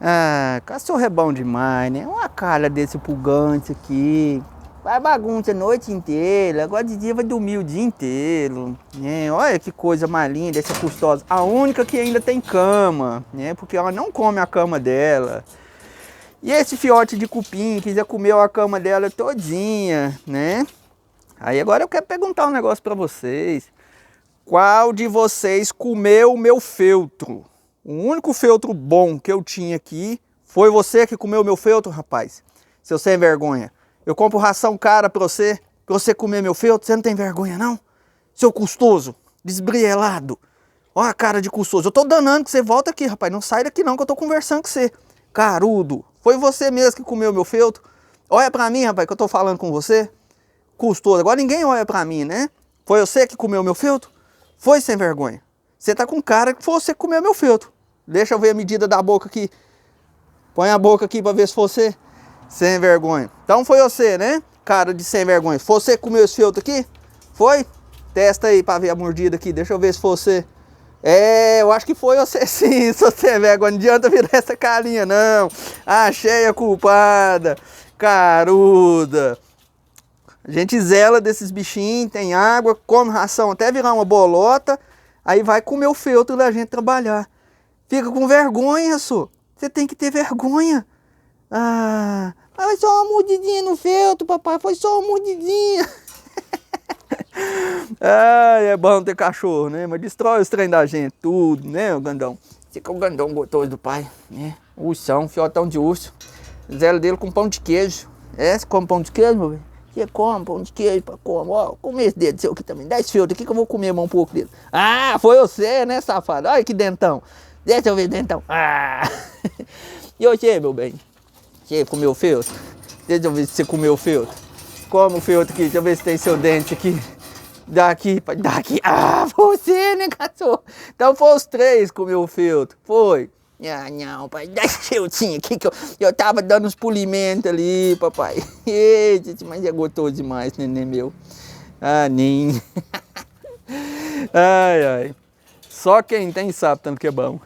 Ah, cachorro é bom demais, né? Uma cara desse pulgante aqui. Vai bagunça a noite inteira, agora de dia vai dormir o dia inteiro, né? Olha que coisa mais linda essa custosa. A única que ainda tem cama, né? Porque ela não come a cama dela. E esse fiote de cupim que já comeu a cama dela todinha, né? Aí agora eu quero perguntar um negócio pra vocês. Qual de vocês comeu o meu feltro? O único feltro bom que eu tinha aqui foi você que comeu o meu feltro, rapaz. Seu sem vergonha. Eu compro ração cara pra você comer meu feltro. Você não tem vergonha, não? Seu custoso, desbrielado. Olha a cara de custoso. Eu tô danando que você volta aqui, rapaz. Não sai daqui não, que eu tô conversando com você. Carudo. Foi você mesmo que comeu meu feltro? Olha pra mim, rapaz, que eu tô falando com você. Custoso. Agora ninguém olha pra mim, né? Foi você que comeu meu feltro? Foi sem vergonha. Você tá com cara que foi você que comeu meu feltro. Deixa eu ver a medida da boca aqui. Põe a boca aqui pra ver se foi você. Sem vergonha. Então foi você, né? Cara de sem vergonha. Foi você que comeu esse feltro aqui? Foi? Testa aí pra ver a mordida aqui. Deixa eu ver se foi você. É, eu acho que foi você sim, se você é vergonha. Não adianta virar essa carinha, não. Achei a culpada. Caruda. A gente zela desses bichinhos, tem água, come ração até virar uma bolota. Aí vai comer o feltro da gente trabalhar. Fica com vergonha, só. Você tem que ter vergonha. Ah, mas foi só uma mordidinha no feltro, papai. Foi só uma mordidinha. Ai, é bom ter cachorro, né? Mas destrói os trem da gente, tudo, né, o gandão? Esse aqui é o gandão gostoso do pai, né? Ursão, fiotão de urso. Zelo dele com pão de queijo. É, você come pão de queijo, meu bem? Você come pão de queijo, come. Ó, come esse dedo seu aqui também. Dá esse feltro aqui que eu vou comer um pouco dele. Ah, foi você, né, safado? Olha que dentão. Deixa eu ver dentão. Ah! E você, meu bem? Você comeu o feltro? Deixa eu ver se você comeu o feltro. Come o feltro aqui, deixa eu ver se tem seu dente aqui. Daqui. Ah, você, né, cachorro? Então foi os três que comeu o feltro. Foi. Ah, não, pai. Dá esse feltrinho aqui que eu tava dando uns polimentos ali, papai. Eita, mas é gostoso demais, neném meu. Ah, nem. Ai, ai. Só quem tem sabe tanto que é bom.